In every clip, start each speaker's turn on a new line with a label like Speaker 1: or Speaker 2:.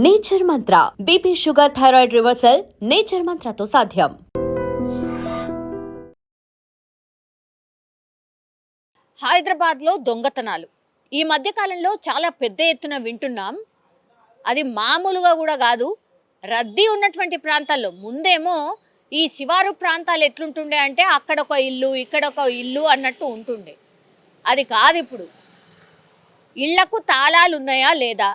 Speaker 1: Nature mantra BP sugar thyroid reversal nature మంత్రతో సాధ్యం.
Speaker 2: హైదరాబాద్లో దొంగతనాలు ఈ మధ్య కాలంలో చాలా పెద్ద ఎత్తున వింటున్నాం. అది మామూలుగా కూడా కాదు. రద్దీ ఉన్నటువంటి ప్రాంతాల్లో ముందేమో ఈ శివారు ప్రాంతాలు ఎట్లుంటుండే అంటే అక్కడ ఒక ఇల్లు ఇక్కడ ఒక ఇల్లు అన్నట్టు ఉంటుండే. అది కాదు. ఇప్పుడు ఇళ్లకు తాళాలు ఉన్నాయా లేదా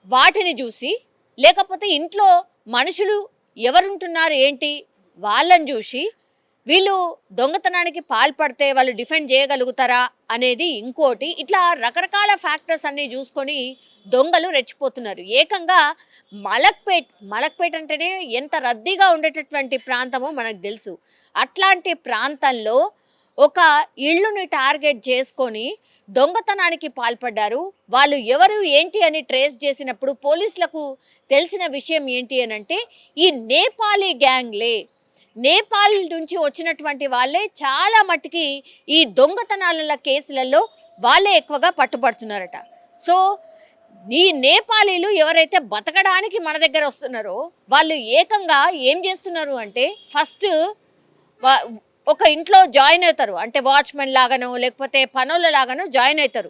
Speaker 2: వాటిని చూసి, లేకపోతే ఇంట్లో మనుషులు ఎవరుంటున్నారు ఏంటి వాళ్ళని చూసి వీళ్ళు దొంగతనానికి పాల్పడితే వాళ్ళు డిఫెండ్ చేయగలుగుతారా అనేది ఇంకోటి. ఇట్లా రకరకాల ఫ్యాక్టర్స్ అన్నీ చూసుకొని దొంగలు రెచ్చిపోతున్నారు. ఏకంగా మలక్పేట్ అంటేనే ఎంత రద్దీగా ఉండేటటువంటి ప్రాంతమో మనకు తెలుసు. అట్లాంటి ప్రాంతంలో ఒక ఇళ్ళుని టార్గెట్ చేసుకొని దొంగతనానికి పాల్పడ్డారు. వాళ్ళు ఎవరు ఏంటి అని ట్రేస్ చేసినప్పుడు పోలీసులకు తెలిసిన విషయం ఏంటి అని అంటే ఈ నేపాలీ గ్యాంగ్లే, నేపాల్ నుంచి వచ్చినటువంటి వాళ్ళే చాలా మట్టుకి ఈ దొంగతనాల కేసులలో వాళ్ళే ఎక్కువగా పట్టుబడుతున్నారట. సో ఈ నేపాలీలు ఎవరైతే బతకడానికి మన దగ్గర వస్తున్నారో వాళ్ళు ఏకంగా ఏం చేస్తున్నారు అంటే ఫస్ట్ ఒక ఇంట్లో జాయిన్ అవుతారు. అంటే వాచ్మెన్ లాగానో లేకపోతే పనుల లాగానో జాయిన్ అవుతారు.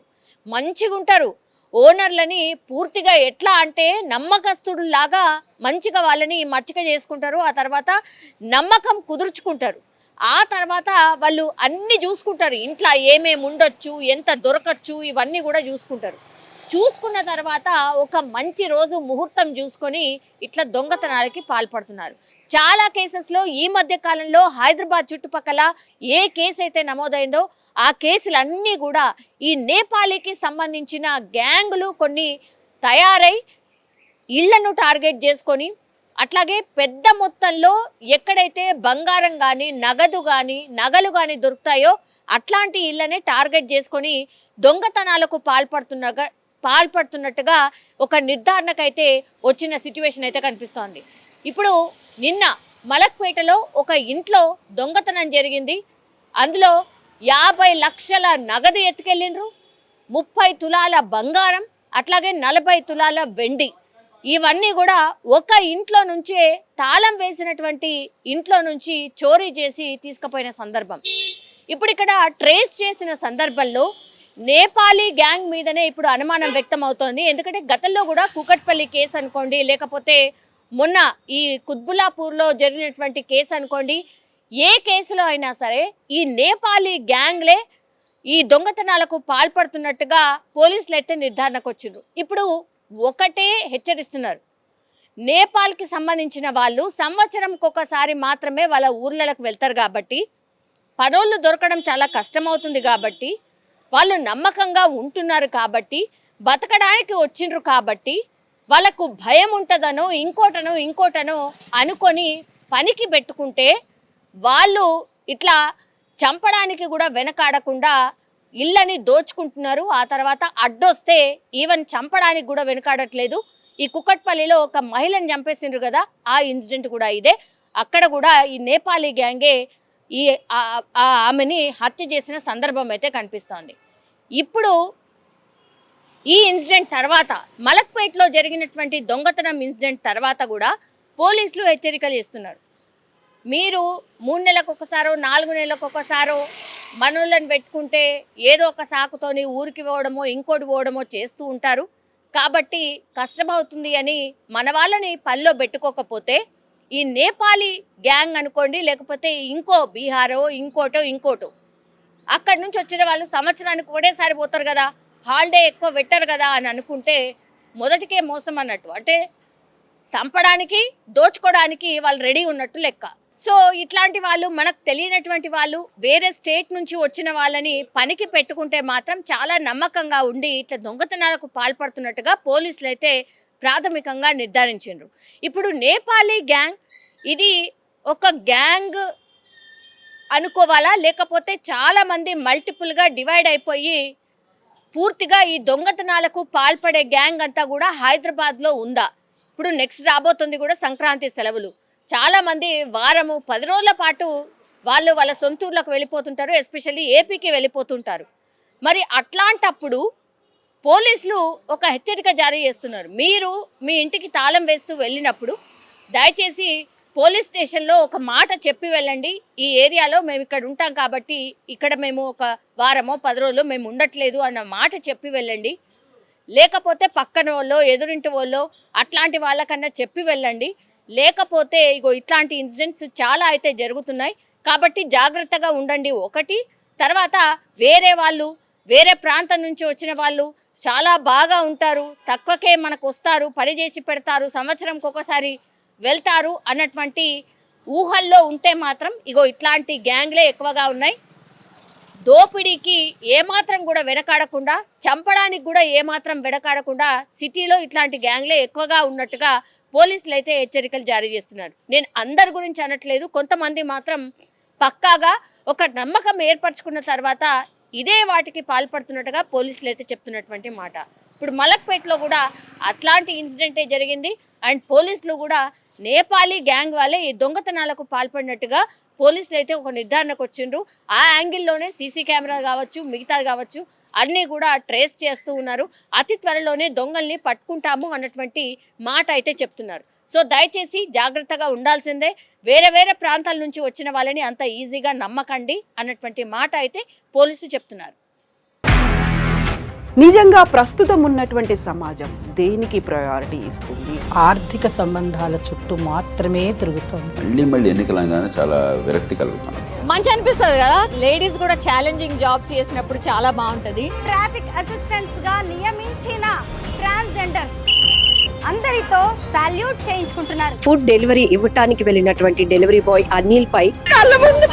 Speaker 2: మంచిగా ఉంటారు. ఓనర్లని పూర్తిగా ఎట్లా అంటే నమ్మకస్తుడులాగా మంచిగా వాళ్ళని మచ్చిక చేసుకుంటారు. ఆ తర్వాత నమ్మకం కుదుర్చుకుంటారు. ఆ తర్వాత వాళ్ళు అన్నీ చూసుకుంటారు. ఇంట్లో ఏమేమి ఉండొచ్చు, ఎంత దొరకచ్చు, ఇవన్నీ కూడా చూసుకుంటారు. చూసుకున్న తర్వాత ఒక మంచి రోజు ముహూర్తం చూసుకొని ఇట్లా దొంగతనాలకి పాల్పడుతున్నారు. చాలా కేసెస్లో ఈ మధ్య కాలంలో హైదరాబాద్ చుట్టుపక్కల ఏ కేసు అయితే నమోదైందో ఆ కేసులన్నీ కూడా ఈ నేపాలీకి సంబంధించిన గ్యాంగులు కొన్ని తయారై ఇళ్లను టార్గెట్ చేసుకొని, అట్లాగే పెద్ద మొత్తంలో ఎక్కడైతే బంగారం కానీ నగదు కానీ నగలు కానీ దొరుకుతాయో అట్లాంటి ఇళ్లనే టార్గెట్ చేసుకొని దొంగతనాలకు పాల్పడుతున్నట్టుగా ఒక నిర్ధారణకైతే వచ్చిన సిచ్యువేషన్ అయితే కనిపిస్తోంది. ఇప్పుడు నిన్న మలక్పేటలో ఒక ఇంట్లో దొంగతనం జరిగింది. అందులో 50 లక్షల నగదు ఎత్తుకెళ్ళిండ్రు, 30 తులాల బంగారం, అట్లాగే 40 తులాల వెండి. ఇవన్నీ కూడా ఒక ఇంట్లో నుంచే తాళం వేసినటువంటి ఇంట్లో నుంచి చోరీ చేసి తీసుకుపోయిన సందర్భం. ఇప్పుడు ఇక్కడ ట్రేస్ చేసిన సందర్భంలో నేపాలీ గ్యాంగ్ మీదనే ఇప్పుడు అనుమానం వ్యక్తం అవుతోంది. ఎందుకంటే గతంలో కూడా కూకట్పల్లి కేసు అనుకోండి, లేకపోతే మొన్న ఈ కుత్బుల్లాపూర్లో జరిగినటువంటి కేసు అనుకోండి, ఏ కేసులో అయినా సరే ఈ నేపాలీ గ్యాంగ్లే ఈ దొంగతనాలకు పాల్పడుతున్నట్టుగా పోలీసులు అయితే నిర్ధారణకు వచ్చిండ్రు. ఇప్పుడు ఒకటే హెచ్చరిస్తున్నారు, నేపాల్కి సంబంధించిన వాళ్ళు సంవత్సరంకి ఒకసారి మాత్రమే వాళ్ళ ఊర్లకు వెళ్తారు కాబట్టి, పనోళ్ళు దొరకడం చాలా కష్టమవుతుంది కాబట్టి, వాళ్ళు నమ్మకంగా ఉంటున్నారు కాబట్టి, బతకడానికి వచ్చిండ్రు కాబట్టి వాళ్ళకు భయం ఉంటుందనో ఇంకోటనో అనుకొని పనికి పెట్టుకుంటే వాళ్ళు ఇట్లా చంపడానికి కూడా వెనకాడకుండా ఇళ్ళని దోచుకుంటున్నారు. ఆ తర్వాత అడ్డొస్తే ఈవెన్ చంపడానికి కూడా వెనకాడట్లేదు. ఈ కుకట్పల్లిలో ఒక మహిళను చంపేసిండ్రు కదా, ఆ ఇన్సిడెంట్ కూడా ఇదే. అక్కడ కూడా ఈ నేపాలీ గ్యాంగే ఈ ఆమెని హత్య చేసిన సందర్భం అయితే కనిపిస్తోంది. ఇప్పుడు ఈ ఇన్సిడెంట్ తర్వాత మలక్పేట్లో జరిగినటువంటి దొంగతనం ఇన్సిడెంట్ తర్వాత కూడా పోలీసులు హెచ్చరికలు ఇస్తున్నారు. మీరు 3 నెలలకు ఒకసారో 4 నెలలకు ఒకసారో మనోళ్ళని పెట్టుకుంటే ఏదో ఒక సాకుతోని ఊరికి పోవడమో ఇంకోటి పోవడమో చేస్తూ ఉంటారు. కాబట్టి కష్టమవుతుంది అని మన వాళ్ళని పనిలో పెట్టుకోకపోతే ఈ నేపాలీ గ్యాంగ్ అనుకోండి, లేకపోతే ఇంకో బీహారో ఇంకోటో అక్కడి నుంచి వచ్చిన వాళ్ళు సంవత్సరానికి ఒకటేసారి పోతారు కదా, హాలిడే ఎక్కువ పెట్టరు కదా అని అనుకుంటే మొదటికే మోసం అన్నట్టు. అంటే చంపడానికి దోచుకోవడానికి వాళ్ళు రెడీ ఉన్నట్టు లెక్క. సో ఇట్లాంటి వాళ్ళు, మనకు తెలియనటువంటి వాళ్ళు, వేరే స్టేట్ నుంచి వచ్చిన వాళ్ళని పనికి పెట్టుకుంటే మాత్రం చాలా నమ్మకంగా ఉండి ఇట్లా దొంగతనాలకు పాల్పడుతున్నట్టుగా పోలీసులు అయితే ప్రాథమికంగా నిర్ధారించారు. ఇప్పుడు నేపాలీ గ్యాంగ్ ఇది ఒక గ్యాంగ్ అనుకోవాలా, లేకపోతే చాలామంది మల్టిపుల్గా డివైడ్ అయిపోయి పూర్తిగా ఈ దొంగతనాలకు పాల్పడే గ్యాంగ్ అంతా కూడా హైదరాబాద్లో ఉందా? ఇప్పుడు నెక్స్ట్ రాబోతుంది కూడా సంక్రాంతి సెలవులు. చాలామంది వారము 10 రోజుల పాటు వాళ్ళ సొంతూర్లకు వెళ్ళిపోతుంటారు, ఎస్పెషల్లీ ఏపీకి వెళ్ళిపోతుంటారు. మరి అట్లాంటప్పుడు పోలీసులు ఒక హెచ్చరిక జారీ చేస్తున్నారు. మీరు మీ ఇంటికి తాళం వేస్తూ వెళ్ళినప్పుడు దయచేసి పోలీస్ స్టేషన్లో ఒక మాట చెప్పి వెళ్ళండి. ఈ ఏరియాలో మేము ఇక్కడ ఉంటాం కాబట్టి ఇక్కడ మేము ఒక వారమో 10 రోజులు మేము ఉండట్లేదు అన్న మాట చెప్పి వెళ్ళండి. లేకపోతే పక్కన వాళ్ళో ఎదురింటి వాళ్ళో అట్లాంటి వాళ్ళకన్నా చెప్పి వెళ్ళండి. లేకపోతే ఇగో ఇట్లాంటి ఇన్సిడెంట్స్ చాలా అయితే జరుగుతున్నాయి కాబట్టి జాగ్రత్తగా ఉండండి. ఒకటి, తర్వాత వేరే ప్రాంతం నుంచి వచ్చిన వాళ్ళు చాలా బాగా ఉంటారు, తక్కువకే మనకు వస్తారు, పని చేసి పెడతారు, సంవత్సరంకి ఒకసారి వెళ్తారు అన్నటువంటి ఊహల్లో ఉంటే మాత్రం ఇగో ఇట్లాంటి గ్యాంగ్లే ఎక్కువగా ఉన్నాయి. దోపిడీకి ఏమాత్రం కూడా వెనకాడకుండా, చంపడానికి కూడా ఏమాత్రం వెనకాడకుండా సిటీలో ఇట్లాంటి గ్యాంగ్లే ఎక్కువగా ఉన్నట్టుగా పోలీసులు అయితే హెచ్చరికలు జారీ చేస్తున్నారు. నేను అందరి గురించి అనట్లేదు, కొంతమంది మాత్రం పక్కాగా ఒక నమ్మకం ఏర్పరచుకున్న తర్వాత ఇదే వాటికి పాల్పడుతున్నట్టుగా పోలీసులు అయితే చెప్తున్నటువంటి మాట. ఇప్పుడు మలక్పేటలో కూడా అట్లాంటి ఇన్సిడెంటే జరిగింది. అండ్ పోలీసులు కూడా నేపాలీ గ్యాంగ్ వాళ్ళే ఈ దొంగతనాలకు పాల్పడినట్టుగా పోలీసులు అయితే ఒక నిర్ధారణకు వచ్చిండ్రు. ఆ యాంగిల్లోనే సీసీ కెమెరా కావచ్చు, మిగతాది కావచ్చు అన్నీ కూడా ట్రేస్ చేస్తూ ఉన్నారు. అతి త్వరలోనే దొంగల్ని పట్టుకుంటాము అన్నటువంటి మాట అయితే చెప్తున్నారు. సో దయచేసి జాగ్రత్తగా ఉండాల్సిందే. వేరే ప్రాంతాల నుంచి వచ్చిన వాళ్ళని అంత ఈజీగా నమ్మకండి అన్నటువంటి మాట అయితే పోలీసులు చెప్తున్నారు.
Speaker 3: నిజంగా ప్రస్తుతం ఉన్నటువంటి సమాజం దేనికి ప్రయారిటీ ఇస్తుంది?
Speaker 4: ఆర్థిక సంబంధాల చుట్టూ మాత్రమే తిరుగుతోంది.
Speaker 5: మళ్ళీ ఎన్నికలంగానే చాలా విరక్తి కలుగుతున్నాం.
Speaker 2: మంచి అనిపిస్తుంది కదా, లేడీస్ కూడా ఛాలెంజింగ్ జాబ్స్ చేసినప్పుడు చాలా బాగుంటది.
Speaker 6: ట్రాఫిక్ అసిస్టెంట్స్ గా నియమించిన ట్రాన్స్జెండర్స్ అందరితో సాల్యూట్ చేయించుకుంటున్నారు.
Speaker 7: ఫుడ్ డెలివరీ ఇవ్వటానికి వెళ్ళినటువంటి డెలివరీ బాయ్ అనిల్ పై కళ్ళ ముందు